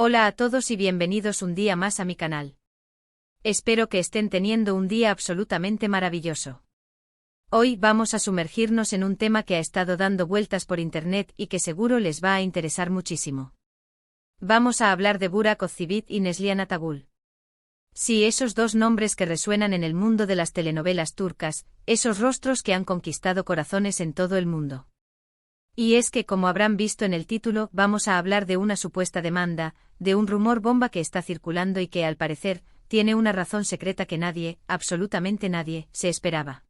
Hola a todos y bienvenidos un día más a mi canal. Espero que estén teniendo un día absolutamente maravilloso. Hoy vamos a sumergirnos en un tema que ha estado dando vueltas por internet y que seguro les va a interesar muchísimo. Vamos a hablar de Burak Özçivit y Neslihan Atagül. Sí, esos dos nombres que resuenan en el mundo de las telenovelas turcas, esos rostros que han conquistado corazones en todo el mundo. Y es que, como habrán visto en el título, vamos a hablar de una supuesta demanda, de un rumor bomba que está circulando y que, al parecer, tiene una razón secreta que nadie, absolutamente nadie, se esperaba.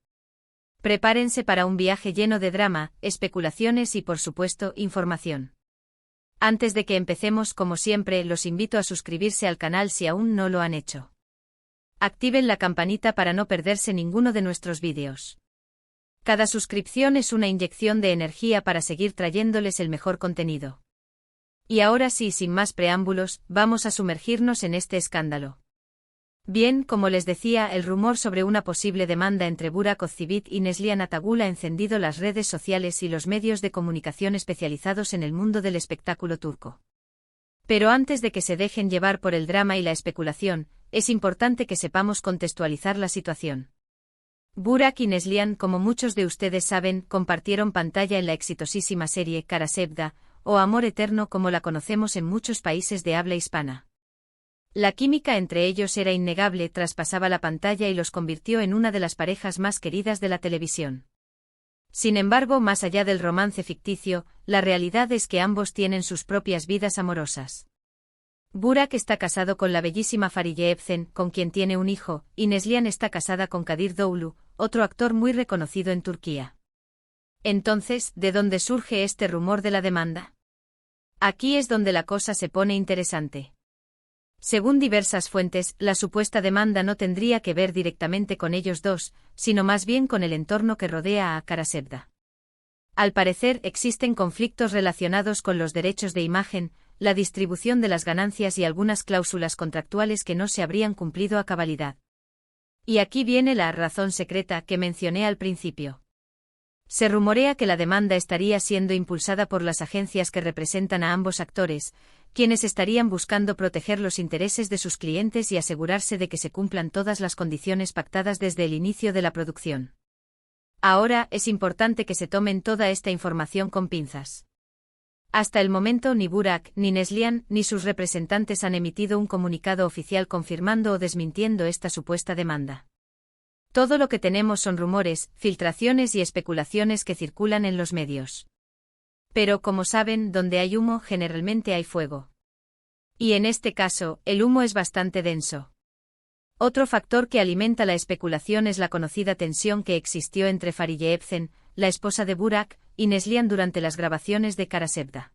Prepárense para un viaje lleno de drama, especulaciones y, por supuesto, información. Antes de que empecemos, como siempre, los invito a suscribirse al canal si aún no lo han hecho. Activen la campanita para no perderse ninguno de nuestros vídeos. Cada suscripción es una inyección de energía para seguir trayéndoles el mejor contenido. Y ahora sí, sin más preámbulos, vamos a sumergirnos en este escándalo. Bien, como les decía, el rumor sobre una posible demanda entre Burak Özçivit y Neslihan Atagül ha encendido las redes sociales y los medios de comunicación especializados en el mundo del espectáculo turco. Pero antes de que se dejen llevar por el drama y la especulación, es importante que sepamos contextualizar la situación. Burak y Neslihan, como muchos de ustedes saben, compartieron pantalla en la exitosísima serie Kara Sevda, o Amor Eterno como la conocemos en muchos países de habla hispana. La química entre ellos era innegable, traspasaba la pantalla y los convirtió en una de las parejas más queridas de la televisión. Sin embargo, más allá del romance ficticio, la realidad es que ambos tienen sus propias vidas amorosas. Burak está casado con la bellísima Fariye Evcen, con quien tiene un hijo, y Neslihan está casada con Kadir Doğulu, otro actor muy reconocido en Turquía. Entonces, ¿de dónde surge este rumor de la demanda? Aquí es donde la cosa se pone interesante. Según diversas fuentes, la supuesta demanda no tendría que ver directamente con ellos dos, sino más bien con el entorno que rodea a Kara Sevda. Al parecer, existen conflictos relacionados con los derechos de imagen, la distribución de las ganancias y algunas cláusulas contractuales que no se habrían cumplido a cabalidad. Y aquí viene la razón secreta que mencioné al principio. Se rumorea que la demanda estaría siendo impulsada por las agencias que representan a ambos actores, quienes estarían buscando proteger los intereses de sus clientes y asegurarse de que se cumplan todas las condiciones pactadas desde el inicio de la producción. Ahora, es importante que se tomen toda esta información con pinzas. Hasta el momento ni Burak, ni Neslihan, ni sus representantes han emitido un comunicado oficial confirmando o desmintiendo esta supuesta demanda. Todo lo que tenemos son rumores, filtraciones y especulaciones que circulan en los medios. Pero como saben, donde hay humo generalmente hay fuego. Y en este caso, el humo es bastante denso. Otro factor que alimenta la especulación es la conocida tensión que existió entre Fariye Evcen, la esposa de Burak, y Neslihan durante las grabaciones de Kara Sevda.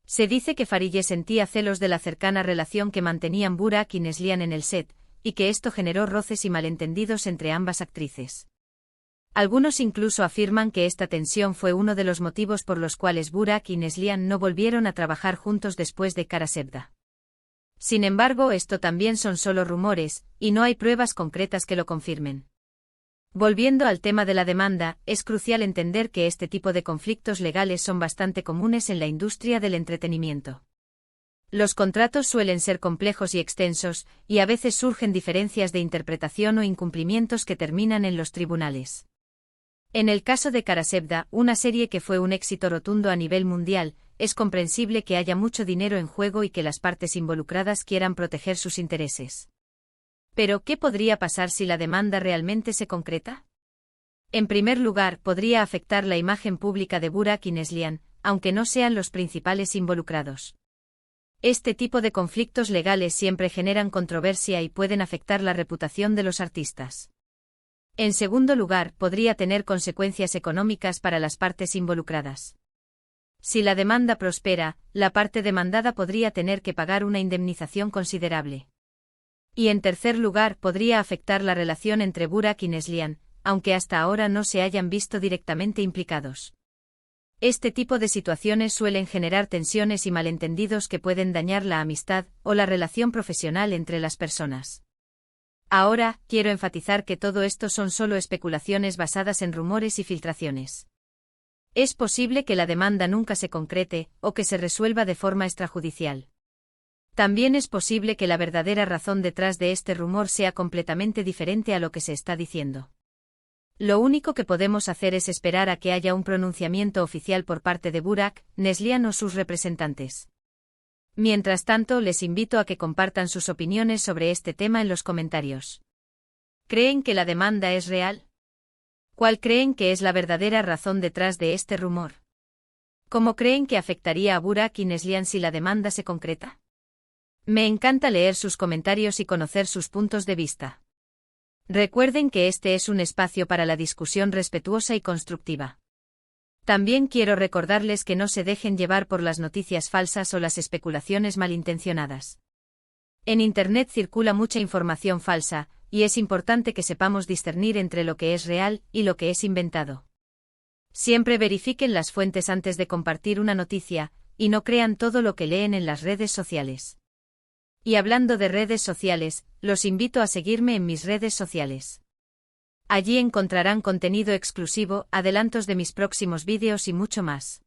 Se dice que Fariye sentía celos de la cercana relación que mantenían Burak y Neslihan en el set, y que esto generó roces y malentendidos entre ambas actrices. Algunos incluso afirman que esta tensión fue uno de los motivos por los cuales Burak y Neslihan no volvieron a trabajar juntos después de Kara Sevda. Sin embargo, esto también son solo rumores, y no hay pruebas concretas que lo confirmen. Volviendo al tema de la demanda, es crucial entender que este tipo de conflictos legales son bastante comunes en la industria del entretenimiento. Los contratos suelen ser complejos y extensos, y a veces surgen diferencias de interpretación o incumplimientos que terminan en los tribunales. En el caso de Kara Sevda, una serie que fue un éxito rotundo a nivel mundial, es comprensible que haya mucho dinero en juego y que las partes involucradas quieran proteger sus intereses. Pero, ¿qué podría pasar si la demanda realmente se concreta? En primer lugar, podría afectar la imagen pública de Burak y Neslihan, aunque no sean los principales involucrados. Este tipo de conflictos legales siempre generan controversia y pueden afectar la reputación de los artistas. En segundo lugar, podría tener consecuencias económicas para las partes involucradas. Si la demanda prospera, la parte demandada podría tener que pagar una indemnización considerable. Y en tercer lugar, podría afectar la relación entre Burak y Neslihan, aunque hasta ahora no se hayan visto directamente implicados. Este tipo de situaciones suelen generar tensiones y malentendidos que pueden dañar la amistad o la relación profesional entre las personas. Ahora, quiero enfatizar que todo esto son solo especulaciones basadas en rumores y filtraciones. Es posible que la demanda nunca se concrete, o que se resuelva de forma extrajudicial. También es posible que la verdadera razón detrás de este rumor sea completamente diferente a lo que se está diciendo. Lo único que podemos hacer es esperar a que haya un pronunciamiento oficial por parte de Burak, Neslihan o sus representantes. Mientras tanto, les invito a que compartan sus opiniones sobre este tema en los comentarios. ¿Creen que la demanda es real? ¿Cuál creen que es la verdadera razón detrás de este rumor? ¿Cómo creen que afectaría a Burak y Neslihan si la demanda se concreta? Me encanta leer sus comentarios y conocer sus puntos de vista. Recuerden que este es un espacio para la discusión respetuosa y constructiva. También quiero recordarles que no se dejen llevar por las noticias falsas o las especulaciones malintencionadas. En Internet circula mucha información falsa, y es importante que sepamos discernir entre lo que es real y lo que es inventado. Siempre verifiquen las fuentes antes de compartir una noticia, y no crean todo lo que leen en las redes sociales. Y hablando de redes sociales, los invito a seguirme en mis redes sociales. Allí encontrarán contenido exclusivo, adelantos de mis próximos vídeos y mucho más.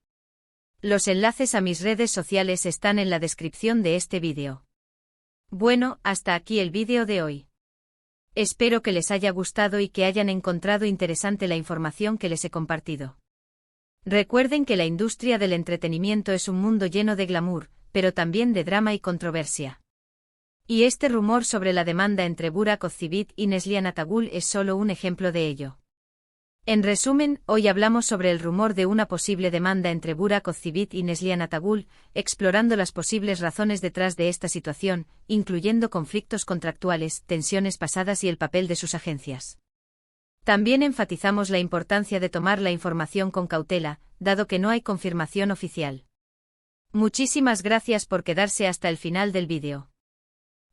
Los enlaces a mis redes sociales están en la descripción de este vídeo. Bueno, hasta aquí el vídeo de hoy. Espero que les haya gustado y que hayan encontrado interesante la información que les he compartido. Recuerden que la industria del entretenimiento es un mundo lleno de glamour, pero también de drama y controversia. Y este rumor sobre la demanda entre Burak Ozceğit y Neslihan Atagül es solo un ejemplo de ello. En resumen, hoy hablamos sobre el rumor de una posible demanda entre Burak Ozceğit y Neslihan Atagül, explorando las posibles razones detrás de esta situación, incluyendo conflictos contractuales, tensiones pasadas y el papel de sus agencias. También enfatizamos la importancia de tomar la información con cautela, dado que no hay confirmación oficial. Muchísimas gracias por quedarse hasta el final del vídeo.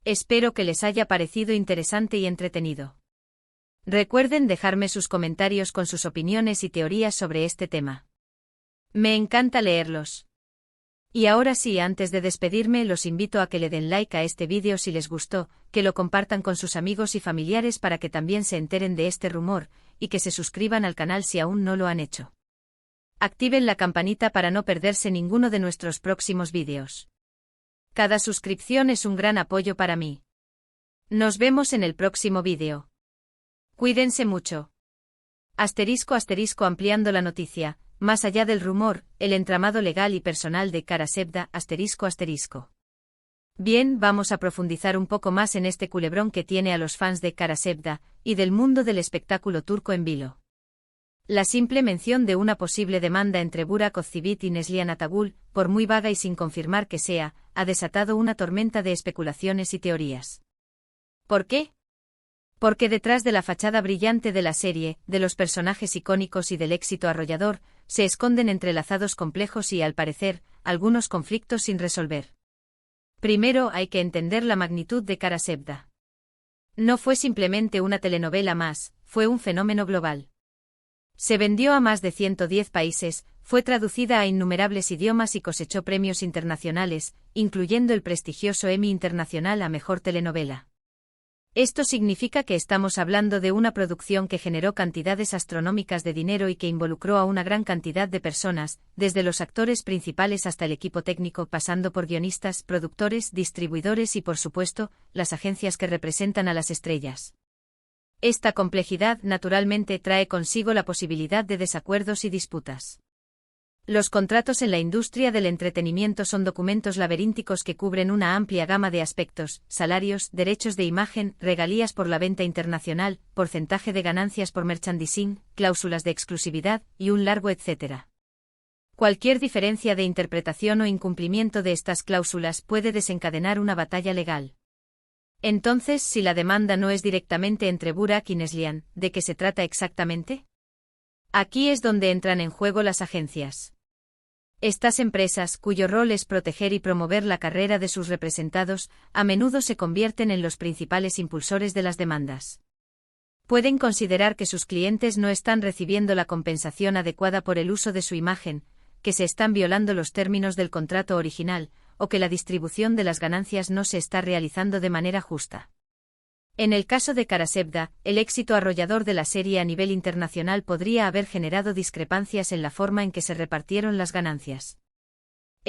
Espero que les haya parecido interesante y entretenido. Recuerden dejarme sus comentarios con sus opiniones y teorías sobre este tema. Me encanta leerlos. Y ahora sí, antes de despedirme, los invito a que le den like a este vídeo si les gustó, que lo compartan con sus amigos y familiares para que también se enteren de este rumor, y que se suscriban al canal si aún no lo han hecho. Activen la campanita para no perderse ninguno de nuestros próximos vídeos. Cada suscripción es un gran apoyo para mí. Nos vemos en el próximo vídeo. Cuídense mucho. Ampliando la noticia, más allá del rumor, el entramado legal y personal de Kara Sevda, Bien, vamos a profundizar un poco más en este culebrón que tiene a los fans de Kara Sevda, y del mundo del espectáculo turco en vilo. La simple mención de una posible demanda entre Burak Ozceğit y Neslihan Atagül, por muy vaga y sin confirmar que sea, ha desatado una tormenta de especulaciones y teorías. ¿Por qué? Porque detrás de la fachada brillante de la serie, de los personajes icónicos y del éxito arrollador, se esconden entrelazados complejos y, al parecer, algunos conflictos sin resolver. Primero hay que entender la magnitud de Kara Sevda. No fue simplemente una telenovela más, fue un fenómeno global. Se vendió a más de 110 países, fue traducida a innumerables idiomas y cosechó premios internacionales, incluyendo el prestigioso Emmy Internacional a Mejor Telenovela. Esto significa que estamos hablando de una producción que generó cantidades astronómicas de dinero y que involucró a una gran cantidad de personas, desde los actores principales hasta el equipo técnico, pasando por guionistas, productores, distribuidores y, por supuesto, las agencias que representan a las estrellas. Esta complejidad, naturalmente, trae consigo la posibilidad de desacuerdos y disputas. Los contratos en la industria del entretenimiento son documentos laberínticos que cubren una amplia gama de aspectos: salarios, derechos de imagen, regalías por la venta internacional, porcentaje de ganancias por merchandising, cláusulas de exclusividad, y un largo etcétera. Cualquier diferencia de interpretación o incumplimiento de estas cláusulas puede desencadenar una batalla legal. Entonces, si la demanda no es directamente entre Burak y Neslihan, ¿de qué se trata exactamente? Aquí es donde entran en juego las agencias. Estas empresas, cuyo rol es proteger y promover la carrera de sus representados, a menudo se convierten en los principales impulsores de las demandas. Pueden considerar que sus clientes no están recibiendo la compensación adecuada por el uso de su imagen, que se están violando los términos del contrato original, o que la distribución de las ganancias no se está realizando de manera justa. En el caso de Kara Sevda, el éxito arrollador de la serie a nivel internacional podría haber generado discrepancias en la forma en que se repartieron las ganancias.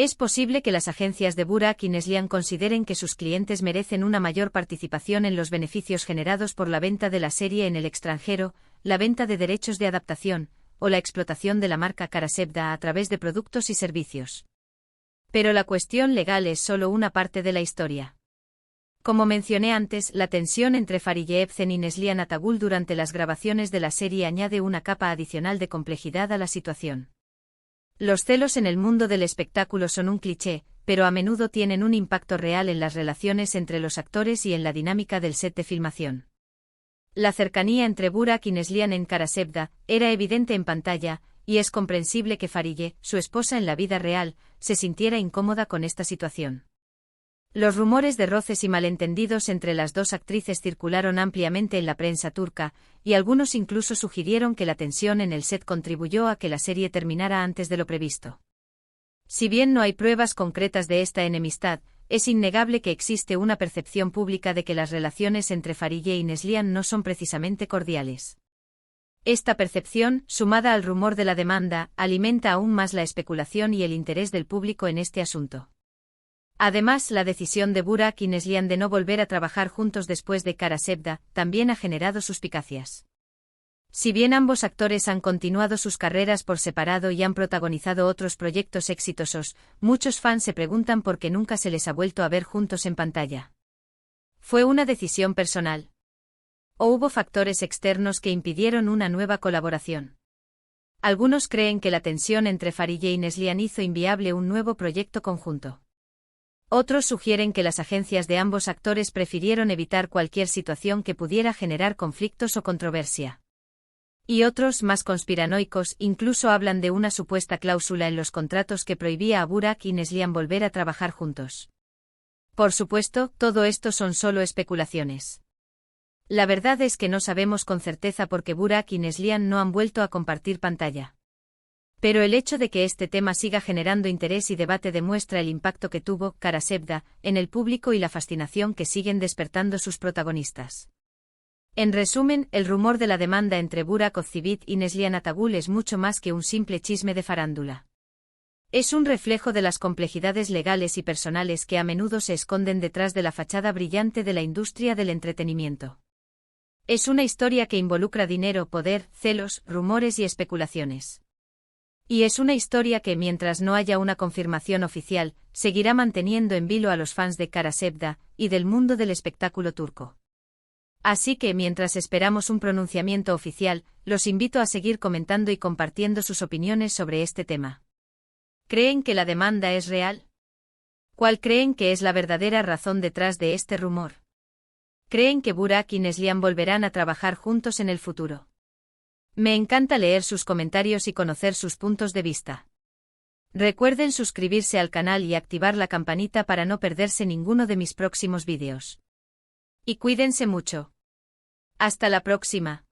Es posible que las agencias de Burak y Neslihan consideren que sus clientes merecen una mayor participación en los beneficios generados por la venta de la serie en el extranjero, la venta de derechos de adaptación, o la explotación de la marca Karasevda a través de productos y servicios. Pero la cuestión legal es solo una parte de la historia. Como mencioné antes, la tensión entre Fariye Evcen y Neslihan Atagul durante las grabaciones de la serie añade una capa adicional de complejidad a la situación. Los celos en el mundo del espectáculo son un cliché, pero a menudo tienen un impacto real en las relaciones entre los actores y en la dinámica del set de filmación. La cercanía entre Burak y Neslihan en Karasevda era evidente en pantalla, y es comprensible que Fariye, su esposa en la vida real, se sintiera incómoda con esta situación. Los rumores de roces y malentendidos entre las dos actrices circularon ampliamente en la prensa turca, y algunos incluso sugirieron que la tensión en el set contribuyó a que la serie terminara antes de lo previsto. Si bien no hay pruebas concretas de esta enemistad, es innegable que existe una percepción pública de que las relaciones entre Fariye y Neslihan no son precisamente cordiales. Esta percepción, sumada al rumor de la demanda, alimenta aún más la especulación y el interés del público en este asunto. Además, la decisión de Burak y Neslihan de no volver a trabajar juntos después de Karasevda también ha generado suspicacias. Si bien ambos actores han continuado sus carreras por separado y han protagonizado otros proyectos exitosos, muchos fans se preguntan por qué nunca se les ha vuelto a ver juntos en pantalla. ¿Fue una decisión personal? ¿O hubo factores externos que impidieron una nueva colaboración? Algunos creen que la tensión entre Fariye y Neslihan hizo inviable un nuevo proyecto conjunto. Otros sugieren que las agencias de ambos actores prefirieron evitar cualquier situación que pudiera generar conflictos o controversia. Y otros, más conspiranoicos, incluso hablan de una supuesta cláusula en los contratos que prohibía a Burak y Neslihan volver a trabajar juntos. Por supuesto, todo esto son solo especulaciones. La verdad es que no sabemos con certeza por qué Burak y Neslihan no han vuelto a compartir pantalla. Pero el hecho de que este tema siga generando interés y debate demuestra el impacto que tuvo Karasevda en el público y la fascinación que siguen despertando sus protagonistas. En resumen, el rumor de la demanda entre Burak Ozcivit y Neslihan Atagul es mucho más que un simple chisme de farándula. Es un reflejo de las complejidades legales y personales que a menudo se esconden detrás de la fachada brillante de la industria del entretenimiento. Es una historia que involucra dinero, poder, celos, rumores y especulaciones. Y es una historia que, mientras no haya una confirmación oficial, seguirá manteniendo en vilo a los fans de Karasevda y del mundo del espectáculo turco. Así que, mientras esperamos un pronunciamiento oficial, los invito a seguir comentando y compartiendo sus opiniones sobre este tema. ¿Creen que la demanda es real? ¿Cuál creen que es la verdadera razón detrás de este rumor? ¿Creen que Burak y Neslihan volverán a trabajar juntos en el futuro? Me encanta leer sus comentarios y conocer sus puntos de vista. Recuerden suscribirse al canal y activar la campanita para no perderse ninguno de mis próximos vídeos. Y cuídense mucho. Hasta la próxima.